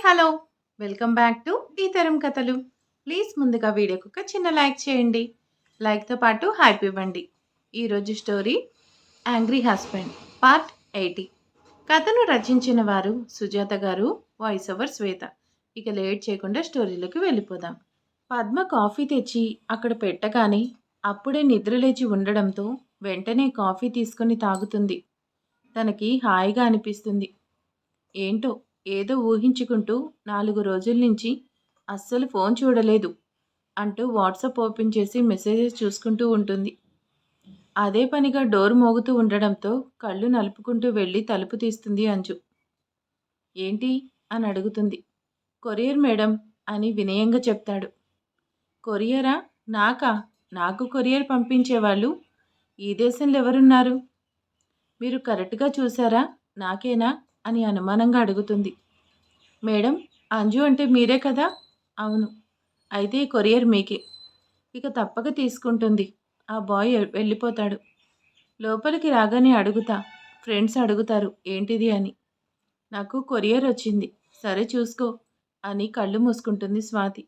Hello! Welcome back to ఈ తరం కథలు. ప్లీజ్ ముందుగా వీడియోకి ఒక చిన్న లైక్ చేయండి. లైక్‌తో పాటు హైప్ ఇవ్వండి. ఈరోజు స్టోరీ 'యాంగ్రీ హస్బెండ్' పార్ట్ 80. కథను రచించిన వారు సుజాత గారు, వాయిస్ ఓవర్ శ్వేత. ఇక లేట్ చేయకుండా స్టోరీలోకి వెళ్ళిపోదాం. పద్మ కాఫీ తెచ్చి అక్కడ పెట్టగానే అప్పుడే నిద్రలేచి ఉండడంతో వెంటనే కాఫీ తీసుకొని తాగుతుంది. తనకి హాయిగా అనిపిస్తుంది. ఏంటో ఏదో ఊహించుకుంటూ 4 రోజుల నుంచి అస్సలు ఫోన్ చూడలేదు అంటూ వాట్సాప్ ఓపెన్ చేసి మెసేజెస్ చూసుకుంటూ ఉంటుంది. అదే పనిగా డోర్ మోగుతూ ఉండడంతో కళ్ళు నలుపుకుంటూ వెళ్ళి తలుపు తీస్తుంది అంజు. ఏంటి అని అడుగుతుంది. కొరియర్ మేడం అని వినయంగా చెప్తాడు. కొరియరా? నాకా? నాకు కొరియర్ పంపించేవాళ్ళు ఈ దేశంలో ఎవరున్నారు? మీరు కరెక్ట్గా చూసారా? నాకేనా అని అనుమానంగా అడుగుతుంది. మేడం, అంజు అంటే మీరే కదా? అవును. అయితే ఈ కొరియర్ మీకే. ఇక తప్పక తీసుకుంటుంది. ఆ బాయ్ వెళ్ళిపోతాడు. లోపలికి రాగానే అడుగుతా. ఫ్రెండ్స్ అడుగుతారు ఏంటిది అని. నాకు కొరియర్ వచ్చింది. సరే చూసుకో అని కళ్ళు మూసుకుంటుంది స్వాతి.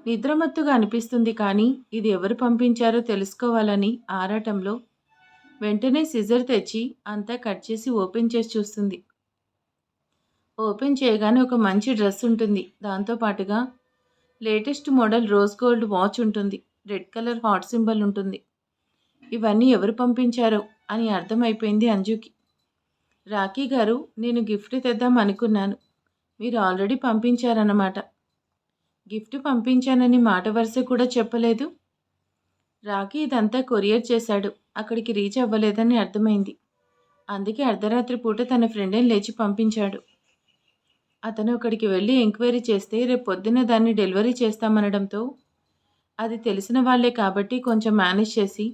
నిద్రమత్తుగా అనిపిస్తుంది కానీ ఇది ఎవరు పంపించారో తెలుసుకోవాలని ఆరాటంలో వెంటనే సిజర్ తెచ్చి అంతా కట్ చేసి ఓపెన్ చేసి చూస్తుంది. ఓపెన్ చేయగానే ఒక మంచి డ్రెస్ ఉంటుంది. దాంతో పాటుగా latest model rose gold watch ఉంటుంది. రెడ్ కలర్ హార్ట్ సింబల్ ఉంటుంది. ఇవన్నీ ఎవరు పంపించారో అని అర్థమైపోయింది అంజుకి. రాఖీ గారు, నేను గిఫ్ట్ తెద్దాం అనుకున్నాను. మీరు ఆల్రెడీ పంపించారన్నమాట. గిఫ్ట్ పంపించానని మాట వరుస కూడా చెప్పలేదు. రాఖీ ఇదంతా కొరియర్ చేశాడు. అక్కడికి రీచ్ అవ్వలేదని అర్థమైంది. అందుకే అర్ధరాత్రి పూట తన ఫ్రెండ్ని లేచి పంపించాడు. అతను అక్కడికి వెళ్ళి ఎంక్వైరీ చేస్తే రేపు పొద్దున్న దాన్ని డెలివరీ చేస్తామనడంతో అది తెలిసిన వాళ్లే కాబట్టి కొంచెం మేనేజ్ చేసి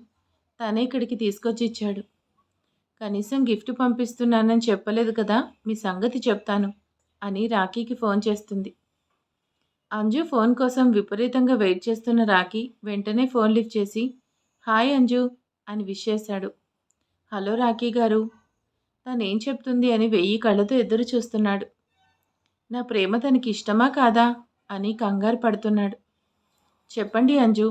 తనే ఇక్కడికి తీసుకొచ్చి ఇచ్చాడు. కనీసం గిఫ్ట్ పంపిస్తున్నానని చెప్పలేదు కదా, మీ సంగతి చెప్తాను అని రాఖీకి ఫోన్ చేస్తుంది. అంజు ఫోన్ కోసం విపరీతంగా వెయిట్ చేస్తున్న రాఖీ వెంటనే ఫోన్ లిఫ్ట్ చేసి హాయ్ అంజు అని విష్ చేశాడు. హలో రాఖీ గారు. తనేం చెప్తుంది అని 1000 కళ్ళతో ఎదురు చూస్తున్నాడు. నా ప్రేమ తనకి ఇష్టమా కాదా అని కంగారు పడుతున్నాడు. చెప్పండి అంజు.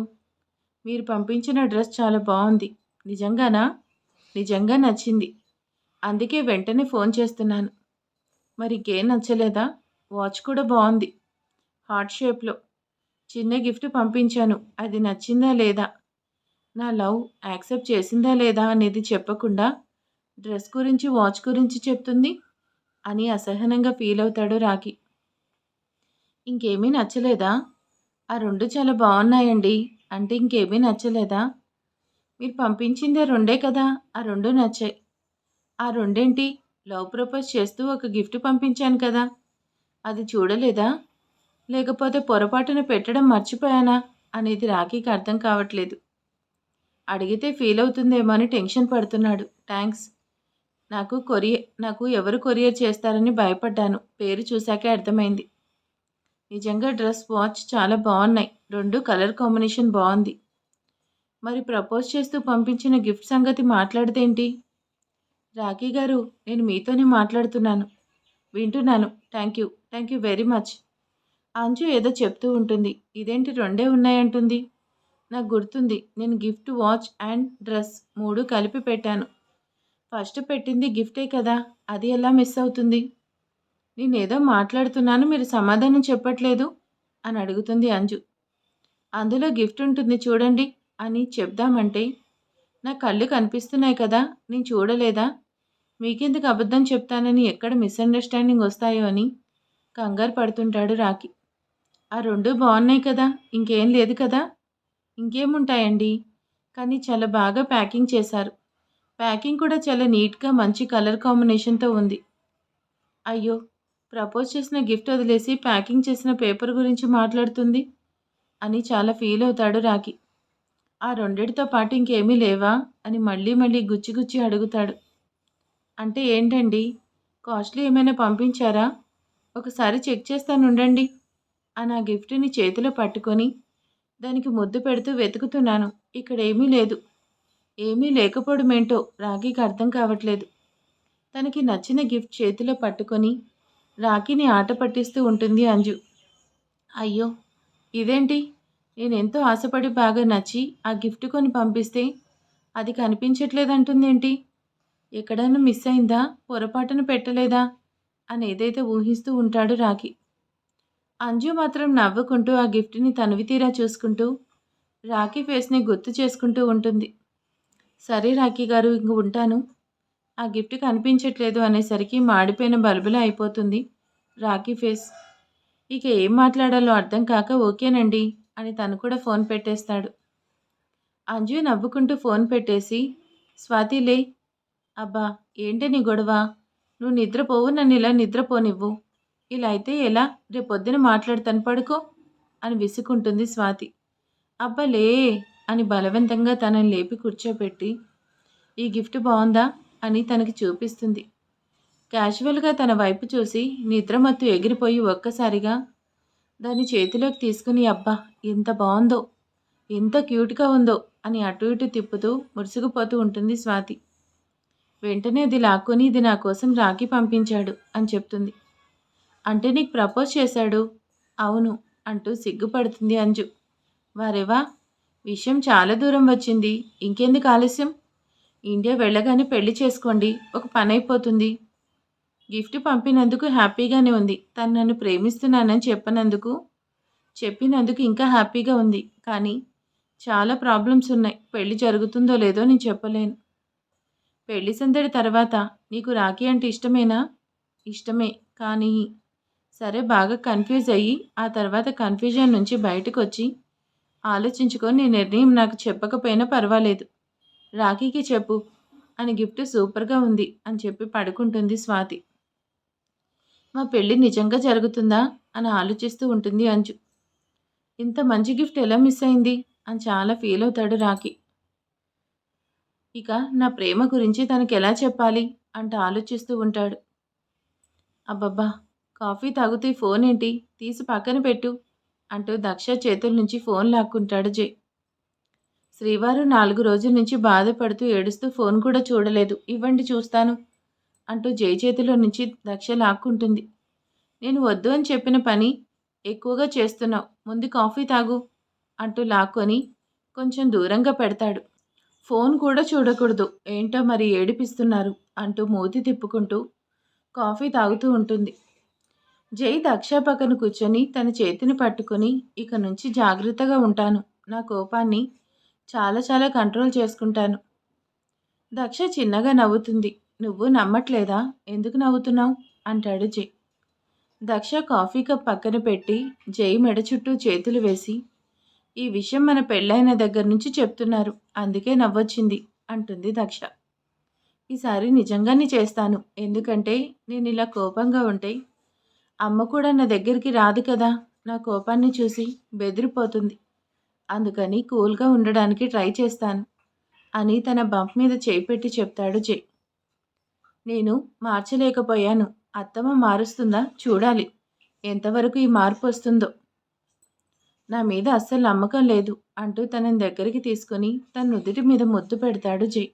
మీరు పంపించిన డ్రెస్ చాలా బాగుంది. నిజంగానా? నిజంగా నచ్చింది. అందుకే వెంటనే ఫోన్ చేస్తున్నాను. మరి ఇంకేం నచ్చలేదా? వాచ్ కూడా బాగుంది. హార్ట్ షేప్లో చిన్న గిఫ్ట్ పంపించాను. అది నచ్చిందా లేదా, నా లవ్ యాక్సెప్ట్ చేసిందా లేదా అనేది చెప్పకుండా డ్రెస్ గురించి వాచ్ గురించి చెప్తుంది అని అసహనంగా ఫీల్ అవుతాడు రాఖీ. ఇంకేమీ నచ్చలేదా? ఆ 2 చాలా బాగున్నాయండి అంటే ఇంకేమీ నచ్చలేదా? మీరు పంపించిందే 2 కదా, ఆ 2 నచ్చాయి. ఆ 2 లవ్ ప్రపోజ్ చేస్తూ ఒక గిఫ్ట్ పంపించాను కదా, అది చూడలేదా? లేకపోతే పొరపాటున పెట్టడం మర్చిపోయానా అనేది రాఖీకి అర్థం కావట్లేదు. అడిగితే ఫీల్ అవుతుందేమో అని టెన్షన్ పడుతున్నాడు. థ్యాంక్స్. నాకు ఎవరు కొరియర్ చేస్తారని భయపడ్డాను. పేరు చూశాకే అర్థమైంది. నిజంగా డ్రెస్, వాచ్ చాలా బాగున్నాయి. 2 కలర్ కాంబినేషన్ బాగుంది. మరి ప్రపోజ్ చేస్తూ పంపించిన గిఫ్ట్ సంగతి మాట్లాడదేంటి? రాఖీ గారు, నేను మీతోనే మాట్లాడుతున్నాను. వింటున్నాను. Thank you very much. Anju ఏదో చెప్తూ ఉంటుంది. ఇదేంటి 2 ఉన్నాయంటుంది? నాకు గుర్తుంది. నేను గిఫ్ట్, వాచ్ అండ్ డ్రెస్ 3 కలిపి పెట్టాను. ఫస్ట్ పెట్టింది గిఫ్టే కదా, అది ఎలా మిస్ అవుతుంది? నేనేదో మాట్లాడుతున్నాను, మీరు సమాధానం చెప్పట్లేదు అని అడుగుతుంది అంజు. అందులో గిఫ్ట్ ఉంటుంది చూడండి అని చెప్దామంటే నా కళ్ళు కనిపిస్తున్నాయి కదా, నేను చూడలేదా? మీకెందుకు అబద్ధం చెప్తానని ఎక్కడ మిస్అండర్స్టాండింగ్ వస్తాయో అని కంగారు పడుతుంటాడు రాఖీ. ఆ 2 బాగున్నాయి కదా, ఇంకేం లేదు కదా? ఇంకేముంటాయండి, కానీ చాలా బాగా ప్యాకింగ్ చేశారు. ప్యాకింగ్ కూడా చాలా నీట్గా మంచి కలర్ కాంబినేషన్తో ఉంది. అయ్యో, ప్రపోజ్ చేసిన గిఫ్ట్ వదిలేసి ప్యాకింగ్ చేసిన పేపర్ గురించి మాట్లాడుతుంది అని చాలా ఫీల్ అవుతాడు రాఖీ. ఆ 2తో పాటు ఇంకేమీ లేవా అని మళ్ళీ మళ్ళీ గుచ్చి గుచ్చి అడుగుతాడు. అంటే ఏంటండి, కాస్ట్లీ ఏమైనా పంపించారా? ఒకసారి చెక్ చేస్తానుండండి అని ఆ గిఫ్ట్ని చేతిలో పట్టుకొని దానికి ముద్దు పెడుతూ వెతుకుతున్నాను. ఇక్కడేమీ లేదు. ఏమీ లేకపోవడమేంటో రాఖీకి అర్థం కావట్లేదు. తనకి నచ్చిన గిఫ్ట్ చేతిలో పట్టుకొని రాఖీని ఆట పట్టిస్తూ ఉంటుంది అంజు. అయ్యో! ఇదేంటి? నేనెంతో ఆశపడి బాగా నచ్చి ఆ గిఫ్ట్ కొని పంపిస్తే అది కనిపించట్లేదంటుందేంటి? ఎక్కడైనా మిస్ అయిందా? పొరపాటున పెట్టలేదా? అని ఏదైతే ఊహిస్తూ ఉంటాడు రాఖీ. అంజు మాత్రం నవ్వుకుంటూ ఆ గిఫ్ట్‌ని తనివితీరా చూసుకుంటూ రాఖీ ఫేస్‌ని గుర్తు చేసుకుంటూ ఉంటుంది. సరే రాఖీ గారు ఇంక ఉంటాను. ఆ గిఫ్ట్ కనిపించట్లేదు అనేసరికి మాడిపోయిన బల్బులా అయిపోతుంది రాఖీ ఫేస్. ఇక ఏం మాట్లాడాలో అర్థం కాక ఓకేనండి అని తను కూడా ఫోన్ పెట్టేస్తాడు. అంజు నవ్వుకుంటూ ఫోన్ పెట్టేసి స్వాతి లే. అబ్బా! ఏంటే నీ గొడవ? నువ్వు నిద్రపోవు నన్నిలా నిద్రపోనివ్వు. ఇలా అయితే ఎలా? రేపొద్దున మాట్లాడతాను పడుకో అని విసుక్కుంటుంది స్వాతి. అబ్బా లే అని బలవంతంగా తనని లేపి కూర్చోపెట్టి ఈ గిఫ్ట్ బావుందా అని తనకి చూపిస్తుంది. క్యాజువల్‌గా తన వైపు చూసి నిద్రమత్తు ఎగిరిపోయి ఒక్కసారిగా దాన్ని చేతిలోకి తీసుకుని అబ్బా! ఎంత బావుందో! ఎంత క్యూట్‌గా ఉందో అని అటు ఇటు తిప్పుతూ మురిసిపోతూ ఉంటుంది స్వాతి. వెంటనే అది లాక్కొని ఇది నా కోసం రాఖీ పంపించాడు అని చెప్తుంది. అంటే నీకు ప్రపోజ్ చేశాడు? అవును అంటూ సిగ్గుపడుతుంది అంజు. వారెవా! విషయం చాలా దూరం వచ్చింది. ఇంకెందుకు ఆలస్యం? ఇండియా వెళ్ళగానే పెళ్లి చేసుకోండి. ఒక పనైపోతుంది. గిఫ్ట్ పంపినందుకు హ్యాపీగానే ఉంది. తను నన్ను ప్రేమిస్తున్నానని చెప్పినందుకు ఇంకా హ్యాపీగా ఉంది. కానీ చాలా ప్రాబ్లమ్స్ ఉన్నాయి. పెళ్లి జరుగుతుందో లేదో నేను చెప్పలేను. పెళ్లి సందడి తర్వాత నీకు రాఖీ అంటే ఇష్టమేనా? ఇష్టమే. కానీ సరే బాగా కన్‌ఫ్యూజ్ అయ్యి ఆ తర్వాత కన్‌ఫ్యూజన్ నుంచి బయటకొచ్చి ఆలోచించుకొని నీ నిర్ణయం నాకు చెప్పకపోయినా పర్వాలేదు. రాఖీకి చెప్పు అని గిఫ్ట్ సూపర్‌గా ఉంది అని చెప్పి పడుకుంటుంది స్వాతి. మా పెళ్లి నిజంగా జరుగుతుందా అని ఆలోచిస్తూ ఉంటుంది అంజు. ఇంత మంచి గిఫ్ట్ ఎలా మిస్ అయింది అని చాలా ఫీల్ అవుతాడు రాఖీ. ఇక నా ప్రేమ గురించి తనకెలా చెప్పాలి అంటూ ఆలోచిస్తూ ఉంటాడు. అబ్బబ్బా! కాఫీ తాగుతూ ఈ ఫోన్ ఏంటి? తీసి పక్కన పెట్టు అంటూ దక్ష చేతుల నుంచి ఫోన్ లాక్కుంటాడు జై. శ్రీవారు 4 రోజుల నుంచి బాధపడుతూ ఏడుస్తూ ఫోన్ కూడా చూడలేదు. ఇవ్వండి చూస్తాను అంటూ జై చేతిలో నుంచి దక్ష లాక్కుంటుంది. నేను వద్దు అని చెప్పిన పని ఎక్కువగా చేస్తున్నావు. ముందు కాఫీ తాగు అంటూ లాక్కొని కొంచెం దూరంగా పెడతాడు. ఫోన్ కూడా చూడకూడదు. ఏంటో మరి ఏడిపిస్తున్నారు అంటూ మూతి తిప్పుకుంటూ కాఫీ తాగుతూ ఉంటుంది. జై దక్ష పక్కన కూర్చొని తన చేతిని పట్టుకొని ఇక నుంచి జాగ్రత్తగా ఉంటాను. నా కోపాన్ని చాలా చాలా కంట్రోల్ చేసుకుంటాను. దక్ష చిన్నగా నవ్వుతుంది. నువ్వు నమ్మట్లేదా? ఎందుకు నవ్వుతున్నావు? అంటాడు జై. దక్ష కాఫీ కప్ పక్కన పెట్టి జై మెడ చుట్టూ చేతులు వేసి ఈ విషయం మన పెళ్ళైన దగ్గర నుంచి చెప్తున్నారు. అందుకే నవ్వొచ్చింది అంటుంది దక్ష. ఈసారి నిజంగానే చేస్తాను. ఎందుకంటే నేను ఇలా కోపంగా ఉంటే అమ్మ కూడా నా దగ్గరికి రాదు కదా. నా కోపాన్ని చూసి బెదిరిపోతుంది. అందుకని కూల్గా ఉండడానికి ట్రై చేస్తాను అని తన బంప్ మీద చేయి పెట్టి చెప్తాడు జై. నేను మార్చలేకపోయాను. అత్తమ్మ మారుస్తుందా చూడాలి. ఎంతవరకు ఈ మార్పు వస్తుందో. నా మీద అస్సలు నమ్మకం లేదు అంటూ తనని దగ్గరికి తీసుకుని తన నుదుటి మీద ముద్దు పెడతాడు జై.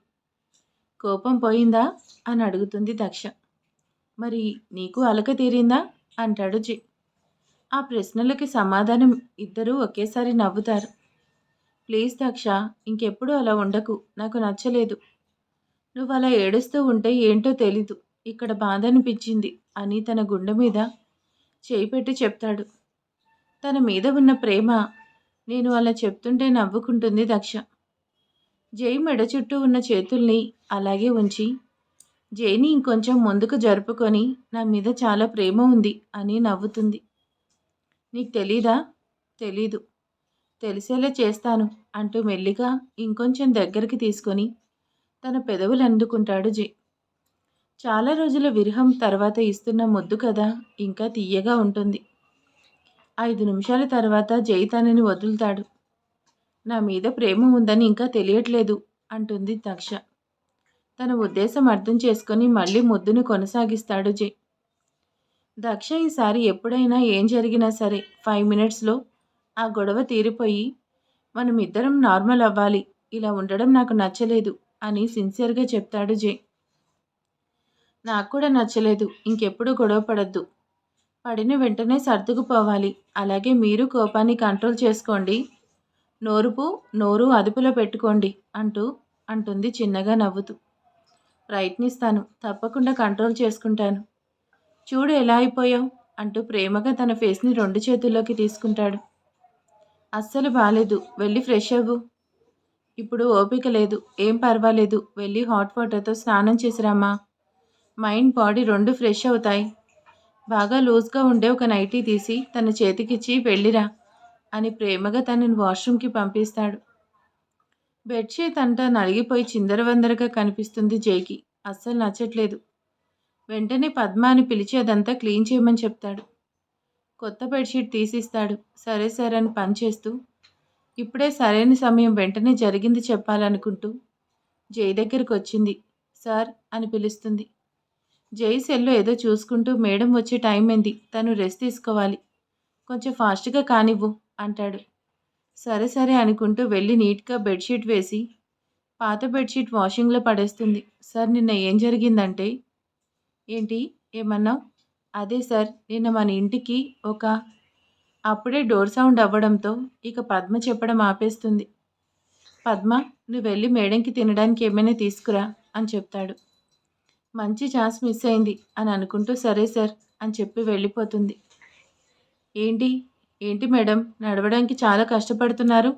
కోపం పోయిందా అని అడుగుతుంది దక్ష. మరి నీకు అలక తీరిందా అంటాడు జై. ఆ ప్రశ్నలకి సమాధానం ఇద్దరూ ఒకేసారి నవ్వుతారు. ప్లీజ్ దక్ష, ఇంకెప్పుడు అలా ఉండకు. నాకు నచ్చలేదు. నువ్వు అలా ఏడుస్తూ ఉంటే ఏంటో తెలీదు. ఇక్కడ బాధ అనిపించింది అని తన గుండె మీద చేయి పెట్టి చెప్తాడు. తన మీద ఉన్న ప్రేమ నేను అలా చెప్తుంటే నవ్వుకుంటుంది దక్ష. జై మెడ చుట్టూ ఉన్న చేతుల్ని అలాగే ఉంచి జైని ఇంకొంచెం ముందుకు జరుపుకొని నా మీద చాలా ప్రేమ ఉంది అని నవ్వుతుంది. నీకు తెలీదా? తెలీదు. తెలిసేలా చేస్తాను అంటూ మెల్లిగా ఇంకొంచెం దగ్గరికి తీసుకొని తన పెదవులు అందుకుంటాడు జై. చాలా రోజుల విరహం తర్వాత ఇస్తున్న ముద్దు కదా ఇంకా తీయగా ఉంటుంది. 5 నిమిషాల తర్వాత జై తనని వదులుతాడు. నా మీద ప్రేమ ఉందని ఇంకా తెలియట్లేదు అంటుంది దక్ష. తన ఉద్దేశం అర్థం చేసుకొని మళ్ళీ ముద్దును కొనసాగిస్తాడు జై. దక్ష ఈసారి ఎప్పుడైనా ఏం జరిగినా సరే 5 మినిట్స్లో ఆ గొడవ తీరిపోయి మనం ఇద్దరం నార్మల్ అవ్వాలి. ఇలా ఉండడం నాకు నచ్చలేదు అని సిన్సియర్గా చెప్తాడు జై. నాకు కూడా నచ్చలేదు. ఇంకెప్పుడు గొడవ పడద్దు. పడిన వెంటనే సర్దుకుపోవాలి. అలాగే మీరు కోపాన్ని కంట్రోల్ చేసుకోండి. నోరుపు నోరు అదుపులో పెట్టుకోండి అంటుంది చిన్నగా నవ్వుతూ. ప్రయత్నిస్తాను. తప్పకుండా కంట్రోల్ చేసుకుంటాను. చూడు ఎలా అయిపోయావు అంటూ ప్రేమగా తన ఫేస్ని 2 చేతుల్లోకి తీసుకుంటాడు. అస్సలు బాలేదు. వెళ్ళి ఫ్రెష్ అవ్వు. ఇప్పుడు ఓపిక లేదు. ఏం పర్వాలేదు. వెళ్ళి హాట్ వాటర్తో స్నానం చేసిరామ్మా. మైండ్ బాడీ 2 ఫ్రెష్ అవుతాయి. బాగా లూజ్గా ఉండే ఒక నైటీ తీసి తన చేతికిచ్చి వెళ్ళిరా అని ప్రేమగా తనని వాష్రూమ్కి పంపిస్తాడు. బెడ్షీట్ అంతా నలిగిపోయి చిందరవందరగా కనిపిస్తుంది జైకి. అస్సలు నచ్చట్లేదు. వెంటనే పద్మాని పిలిచి అదంతా క్లీన్ చేయమని చెప్తాడు. కొత్త బెడ్షీట్ తీసిస్తాడు. సరే సరే అని పనిచేస్తూ ఇప్పుడే సరైన సమయం వెంటనే జరిగింది చెప్పాలనుకుంటూ జై దగ్గరికి వచ్చింది. సార్ అని పిలుస్తుంది. జై సెల్లో ఏదో చూసుకుంటూ మేడం వచ్చే టైం అయింది. తను రెస్ట్ తీసుకోవాలి. కొంచెం ఫాస్ట్గా కానివ్వు అంటాడు. సరే సరే అనుకుంటూ వెళ్ళి నీట్గా బెడ్షీట్ వేసి పాత బెడ్షీట్ వాషింగ్లో పడేస్తుంది. సార్ నిన్న ఏం జరిగిందంటే ఏంటి ఏమన్నావు? అదే సార్ నిన్న మన ఇంటికి అప్పుడే డోర్ సౌండ్ అవ్వడంతో ఇక పద్మ చెప్పడం ఆపేస్తుంది. పద్మ నువ్వు వెళ్ళి మేడంకి తినడానికి ఏమైనా తీసుకురా అని చెప్తాడు. మంచి ఛాన్స్ మిస్ అయింది అని అనుకుంటూ సరే సార్ అని చెప్పి వెళ్ళిపోతుంది. ఏంటి ఏంటి మేడం నడవడానికి చాలా కష్టపడుతున్నారు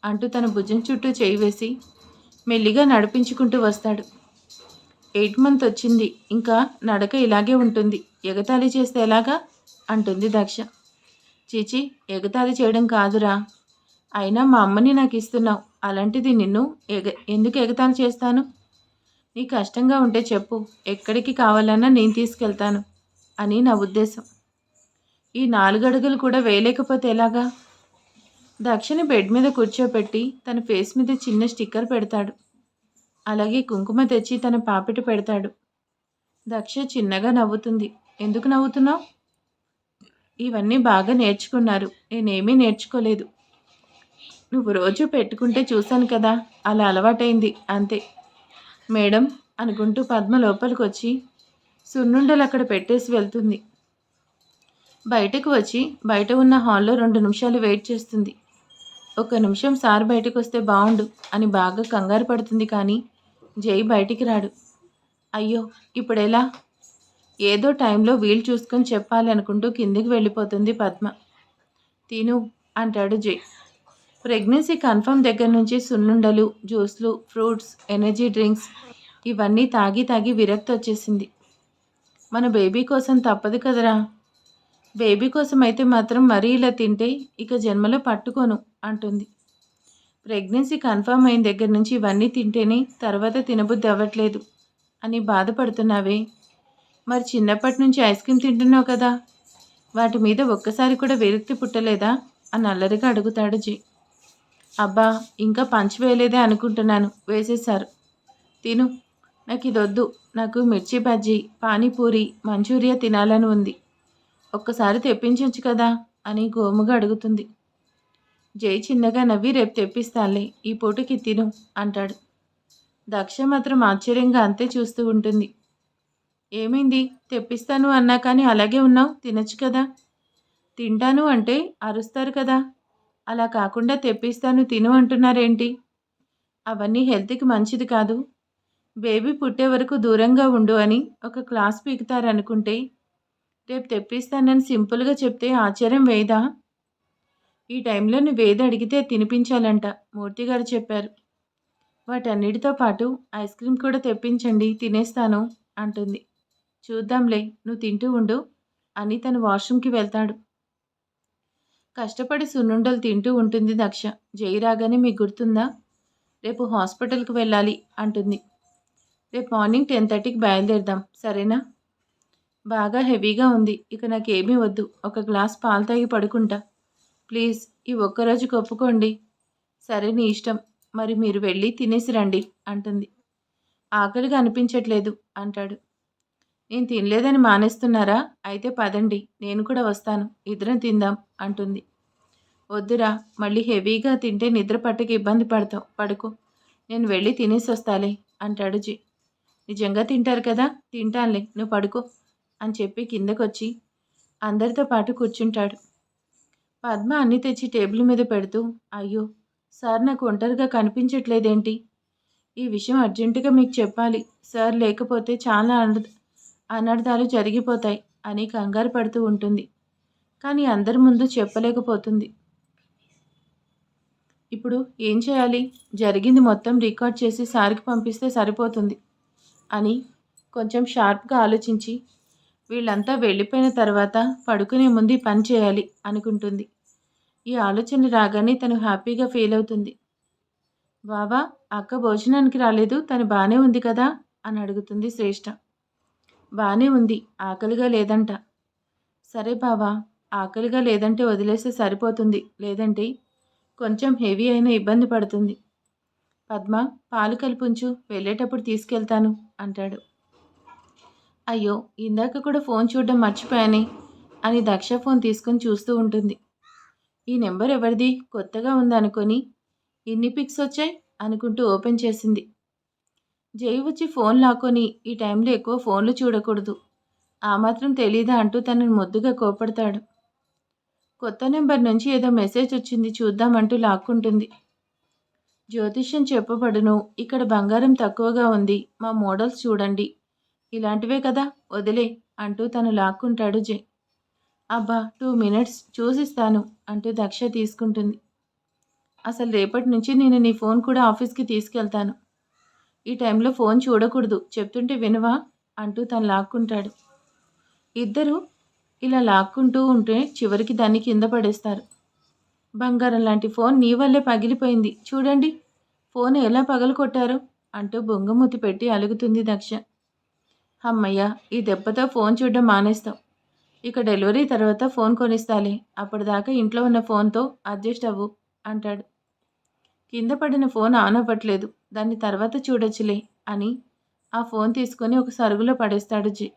అంటూ తన భుజం చుట్టూ చేయి వేసి మెల్లిగా నడిపించుకుంటూ వస్తాడు. 8 మంత్ వచ్చింది. ఇంకా నడక ఇలాగే ఉంటుంది. ఎగతాళి చేస్తే ఎలాగా అంటుంది దక్ష. చీచి ఎగతాళి చేయడం కాదురా. అయినా మా అమ్మని నాకు ఇస్తున్నావు. అలాంటిది నిన్ను ఎందుకు ఎగతాళి చేస్తాను? నీ కష్టంగా ఉంటే చెప్పు. ఎక్కడికి కావాలన్నా నేను తీసుకెళ్తాను అని నా ఉద్దేశం. ఈ 4 అడుగులు కూడా వేయలేకపోతే ఎలాగా? దక్షని బెడ్ మీద కూర్చోపెట్టి తన ఫేస్ మీద చిన్న స్టిక్కర్ పెడతాడు. అలాగే కుంకుమ తెచ్చి తన పాపిట పెడతాడు. దక్ష చిన్నగా నవ్వుతుంది. ఎందుకు నవ్వుతున్నావు? ఇవన్నీ బాగా నేర్చుకున్నారు. నేనేమీ నేర్చుకోలేదు. నువ్వు రోజు పెట్టుకుంటే చూశాను కదా, అలా అలవాటైంది అంతే. మేడం అనుకుంటూ పద్మ లోపలికి వచ్చి సున్నుండలు అక్కడ పెట్టేసి వెళ్తుంది. బయటకు వచ్చి బయట ఉన్న హాల్లో 2 నిమిషాలు వెయిట్ చేస్తుంది. 1 నిమిషం సార్ బయటకు వస్తే బాగుండు అని బాగా కంగారు పడుతుంది. కానీ జై బయటికి రాడు. అయ్యో ఇప్పుడెలా? ఏదో టైంలో వీలు చూసుకొని చెప్పాలి అనుకుంటూ కిందికి వెళ్ళిపోతుంది పద్మ. తిను అంటాడు జై. ప్రెగ్నెన్సీ కన్ఫర్మ్ దగ్గర నుంచి సున్నుండలు, జ్యూస్లు, ఫ్రూట్స్, ఎనర్జీ డ్రింక్స్ ఇవన్నీ తాగి తాగి విరక్తి వచ్చేసింది. మన బేబీ కోసం తప్పదు కదరా. బేబీ కోసం అయితే మాత్రం మరీ ఇలా తింటే ఇక జన్మలో పట్టుకోను అంటుంది. ప్రెగ్నెన్సీ కన్ఫర్మ్ అయిన దగ్గర నుంచి ఇవన్నీ తింటేనే తర్వాత తినబుద్ధి అవ్వట్లేదు అని బాధపడుతున్నావే. మరి చిన్నప్పటి నుంచి ఐస్ క్రీమ్ తింటున్నావు కదా, వాటి మీద ఒక్కసారి కూడా విరక్తి పుట్టలేదా అని అల్లరిగా అడుగుతాడు జై. అబ్బా ఇంకా పంచ్ వేయలేదే అనుకుంటున్నాను. వేసేశారు. తిను. నాకు ఇదొద్దు. నాకు మిర్చి బజ్జీ, పానీపూరి, మంచూరియా తినాలని ఉంది. ఒక్కసారి తెప్పించవచ్చు కదా అని గోముగా అడుగుతుంది. జై చిన్నగా నవ్వి రేపు తెప్పిస్తానులే, ఈ పూటకి తిను అంటాడు. దక్ష మాత్రం ఆశ్చర్యంగా అంతే చూస్తూ ఉంటుంది. ఏమైంది? తెప్పిస్తాను అన్నా కానీ అలాగే ఉన్నావు. తినచ్చు కదా. తింటాను అంటే అరుస్తారు కదా. అలా కాకుండా తెప్పిస్తాను తిను అంటున్నారేంటి? అవన్నీ హెల్త్కి మంచిది కాదు. బేబీ పుట్టే వరకు దూరంగా ఉండు అని ఒక క్లాస్ పీకుతారనుకుంటే రేపు తెప్పిస్తానని సింపుల్గా చెప్తే ఆశ్చర్యం వేయదా? ఈ టైంలో నువ్వేది అడిగితే తినిపించాలంట మూర్తిగారు చెప్పారు. వాటన్నిటితో పాటు ఐస్ క్రీమ్ కూడా తెప్పించండి, తినేస్తాను అంటుంది. చూద్దాంలే, నువ్వు తింటూ ఉండు అని తను వాష్రూమ్కి వెళ్తాడు. కష్టపడి సున్నుండలు తింటూ ఉంటుంది దక్ష. జై రాగానే మీకు గుర్తుందా, రేపు హాస్పిటల్కి వెళ్ళాలి అంటుంది. రేపు మార్నింగ్ 10:30కి బయలుదేరదాం సరేనా? బాగా హెవీగా ఉంది. ఇక నాకేమీ వద్దు. ఒక గ్లాస్ పాలు తాగి పడుకుంటా. ప్లీజ్ ఈ ఒక్కరోజుకి ఒప్పుకోండి. సరే నీ ఇష్టం. మరి మీరు వెళ్ళి తినేసి రండి అంటుంది. ఆకలిగా అనిపించట్లేదు అంటాడు. నేను తినలేదని మానేస్తున్నారా? అయితే పదండి, నేను కూడా వస్తాను, ఇద్దరం తిందాం అంటుంది. వద్దురా, మళ్ళీ హెవీగా తింటే నిద్ర పట్టకి ఇబ్బంది పడతావు. పడుకో, నేను వెళ్ళి తినేసి వస్తాలే అంటాడు జీ. నిజంగా తింటారు కదా? తింటానులే, నువ్వు పడుకో అని చెప్పి కిందకొచ్చి అందరితో పాటు కూర్చుంటాడు. పద్మ అన్నీ తెచ్చి టేబుల్ మీద పెడుతూ, అయ్యో సార్ నాకు ఒంటరిగా కనిపించట్లేదేంటి? ఈ విషయం అర్జెంటుగా మీకు చెప్పాలి. సార్ లేకపోతే చాలా అనర్థాలు జరిగిపోతాయి అని కంగారు పడుతూ ఉంటుంది. కానీ అందరి ముందు చెప్పలేకపోతుంది. ఇప్పుడు ఏం చేయాలి? జరిగింది మొత్తం రికార్డ్ చేసి సార్కి పంపిస్తే సరిపోతుంది అని కొంచెం షార్ప్గా ఆలోచించి, వీళ్ళంతా వెళ్ళిపోయిన తర్వాత పడుకునే ముందు ఈ పని చేయాలి అనుకుంటుంది. ఈ ఆలోచన రాగానే తను హ్యాపీగా ఫీల్ అవుతుంది. బావా, అక్క భోజనానికి రాలేదు, తను బాగానే ఉంది కదా అని అడుగుతుంది శ్రేష్ఠ. బాగానే ఉంది, ఆకలిగా లేదంట. సరే బావా, ఆకలిగా లేదంటే వదిలేస్తే సరిపోతుంది, లేదంటే కొంచెం హెవీ అయినా ఇబ్బంది పడుతుంది. పద్మ, పాలు కల్పుంచు, వెళ్ళేటప్పుడు తీసుకెళ్తాను అంటాడు. అయ్యో, ఇందాక కూడా ఫోన్ చూడడం మర్చిపోయానే అని దక్ష ఫోన్ తీసుకుని చూస్తూ ఉంటుంది. ఈ నెంబర్ ఎవరిది, కొత్తగా ఉందనుకొని ఇన్ని పిక్స్ వచ్చాయి అనుకుంటూ ఓపెన్ చేసింది. జై వచ్చి ఫోన్ లాక్కొని, ఈ టైంలో ఎక్కువ ఫోన్లు చూడకూడదు, ఆ మాత్రం తెలీదా అంటూ తనను ముద్దుగా కోపడతాడు. కొత్త నెంబర్ నుంచి ఏదో మెసేజ్ వచ్చింది, చూద్దామంటూ లాక్కుంటుంది. జ్యోతిష్యం చెప్పబడును, ఇక్కడ బంగారం తక్కువగా ఉంది, మా మోడల్స్ చూడండి, ఇలాంటివే కదా, వదిలే అంటూ తను లాక్కుంటాడు జై. అబ్బా 2 మినిట్స్ చూసిస్తాను అంటూ దక్ష తీసుకుంటుంది. అసలు రేపటి నుంచి నేను నీ ఫోన్ కూడా ఆఫీస్కి తీసుకెళ్తాను, ఈ టైంలో ఫోన్ చూడకూడదు, చెప్తుంటే వినవా అంటూ తను లాక్కుంటాడు. ఇద్దరు ఇలా లాక్కుంటూ ఉంటే చివరికి దాన్ని కింద పడేస్తారు. బంగారం లాంటి ఫోన్ నీ వల్లే పగిలిపోయింది, చూడండి ఫోన్ ఎలా పగలకొట్టారో అంటూ బొంగమూతి పెట్టి అలుగుతుంది దక్ష. అమ్మయ్య, ఈ దెబ్బతో ఫోన్ చూడడం మానేస్తాం, ఇక డెలివరీ తర్వాత ఫోన్ కొనిస్తాలే, అప్పటిదాకా ఇంట్లో ఉన్న ఫోన్తో అడ్జస్ట్ అవ్వు అంటాడు. కింద పడిన ఫోన్ ఆన్ అవ్వట్లేదు, దాన్ని తర్వాత చూడొచ్చులే అని ఆ ఫోన్ తీసుకొని ఒక సరుగులో పడేస్తాడు జై.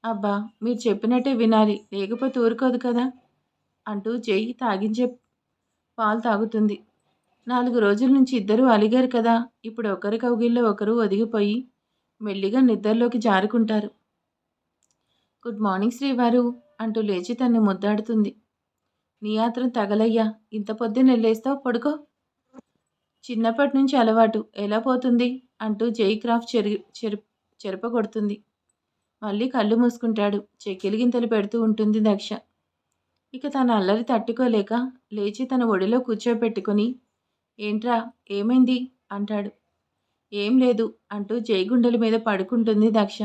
అబ్బా, మీరు చెప్పినట్టే వినాలి, లేకపోతే ఊరుకోదు కదా అంటూ జై తాగించే పాలు తాగుతుంది. 4 రోజుల నుంచి ఇద్దరూ అలిగారు కదా, ఇప్పుడు ఒకరి కౌగిల్లో ఒకరు ఒదిగిపోయి మెల్లిగా నిద్రలోకి జారుకుంటారు. గుడ్ మార్నింగ్ శ్రీవారు అంటూ లేచి తన్ని ముద్దాడుతుంది. నీ ఆత్రం తగలయ్యా, ఇంత పొద్దున్న లేస్తావు, పడుకో. చిన్నప్పటి నుంచి అలవాటు, ఎలా పోతుంది అంటూ జై క్రాఫ్ట్ చెరపగొడుతుంది. మళ్ళీ కళ్ళు మూసుకుంటాడు. చెక్కిలి గింతలు పెడుతూ ఉంటుంది దక్ష. ఇక తన అల్లరి తట్టుకోలేక లేచి తన ఒడిలో కూర్చోబెట్టుకుని, ఏంట్రా, ఏమైంది అంటాడు. ఏం లేదు అంటూ జై గుండెల మీద పడుకుంటుంది దక్ష.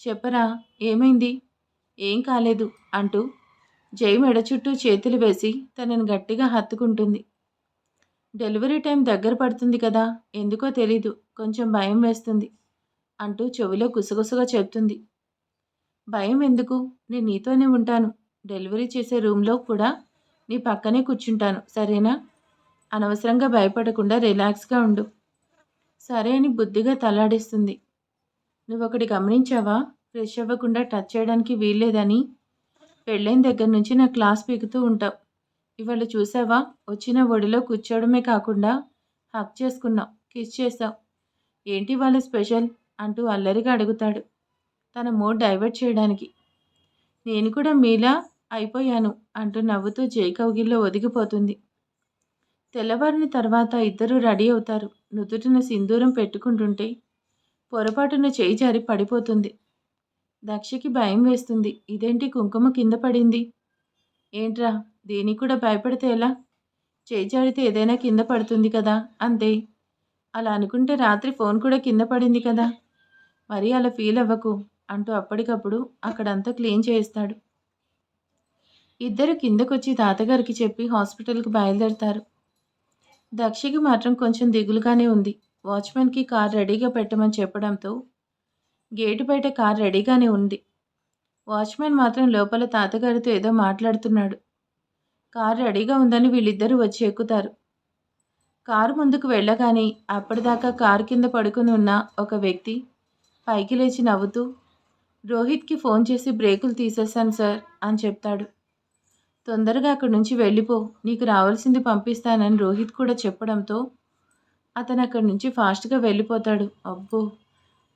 చెప్పరా, ఏమైంది? ఏం కాలేదు అంటూ జై మెడ చుట్టూ చేతులు వేసి తనని గట్టిగా హత్తుకుంటుంది. డెలివరీ టైం దగ్గర పడుతుంది కదా, ఎందుకో తెలీదు, కొంచెం భయం వేస్తుంది అంటూ చెవిలో గుసగుసగా చెప్తుంది. భయం ఎందుకు, నేను నీతోనే ఉంటాను, డెలివరీ చేసే రూమ్లో కూడా నీ పక్కనే కూర్చుంటాను, సరేనా? అనవసరంగా భయపడకుండా రిలాక్స్గా ఉండు. సరే అని బుద్ధిగా తలాడిస్తుంది. నువ్వొకటి గమనించావా, ఫ్రెష్ అవ్వకుండా టచ్ చేయడానికి వీల్లేదని పెళ్ళైన దగ్గర నుంచి నా క్లాస్ పీకుతూ ఉంటావు. ఇవాళ చూసావా, వచ్చిన ఒడిలో కూర్చోవడమే కాకుండా హక్ చేసుకున్నావు, కిస్ చేసావు, ఏంటి వాళ్ళ స్పెషల్ అంటూ అల్లరిగా అడుగుతాడు తన మూడ్ డైవర్ట్ చేయడానికి. నేను కూడా మీలా అయిపోయాను అంటూ నవ్వుతూ జై కౌగిల్లో ఒదిగిపోతుంది. తెల్లవారిన తర్వాత ఇద్దరూ రెడీ అవుతారు. నుదుటిన సింధూరం పెట్టుకుంటుంటే పొరపాటున చేయి జారి పడిపోతుంది. దక్షకి భయం వేస్తుంది. ఇదేంటి కుంకుమ కింద పడింది? ఏంట్రా, దీనికి కూడా భయపడితే ఎలా? చేయి జారితే ఏదైనా కింద పడుతుంది కదా, అంతే. అలా అనుకుంటే రాత్రి ఫోన్ కూడా కింద పడింది కదా, మరీ అలా ఫీల్ అవ్వకు అంటూ అప్పటికప్పుడు అక్కడంతా క్లీన్ చేయిస్తాడు. ఇద్దరు కిందకొచ్చి తాతగారికి చెప్పి హాస్పిటల్కి బయలుదేరతారు. దక్షకి మాత్రం కొంచెం దిగులుగానే ఉంది. వాచ్మెన్కి కార్ రెడీగా పెట్టమని చెప్పడంతో గేటు బయట కార్ రెడీగానే ఉంది. వాచ్మెన్ మాత్రం లోపల తాతగారితో ఏదో మాట్లాడుతున్నాడు. కారు రెడీగా ఉందని వీళ్ళిద్దరూ వచ్చి ఎక్కుతారు. కారు ముందుకు వెళ్ళగానే అప్పటిదాకా కారు కింద పడుకుని ఉన్న ఒక వ్యక్తి పైకి లేచి నవ్వుతూ, రోహిత్కి ఫోన్ చేసి బ్రేకులు తీసేశాను సార్ అని చెప్తాడు. తొందరగా అక్కడి నుంచి వెళ్ళిపో, నీకు రావాల్సింది పంపిస్తానని రోహిత్ కూడా చెప్పడంతో అతను అక్కడి నుంచి ఫాస్ట్గా వెళ్ళిపోతాడు. అబ్బో,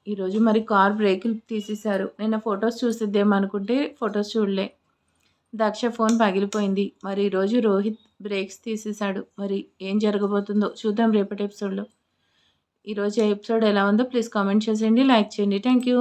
ఈరోజు మరి కార్ బ్రేకులు తీసేశారు. నిన్న ఫొటోస్ చూసిద్దేమనుకుంటే ఫొటోస్ చూడలే. దక్ష ఫోన్ పగిలిపోయింది. మరి ఈరోజు రోహిత్ బ్రేక్స్ తీసేశాడు. మరి ఏం జరగబోతుందో చూద్దాం రేపటి ఎపిసోడ్లో. ఈరోజు ఎపిసోడ్ ఎలా ఉందో ప్లీజ్ కామెంట్ చేసేయండి, లైక్ చేయండి. Thank you.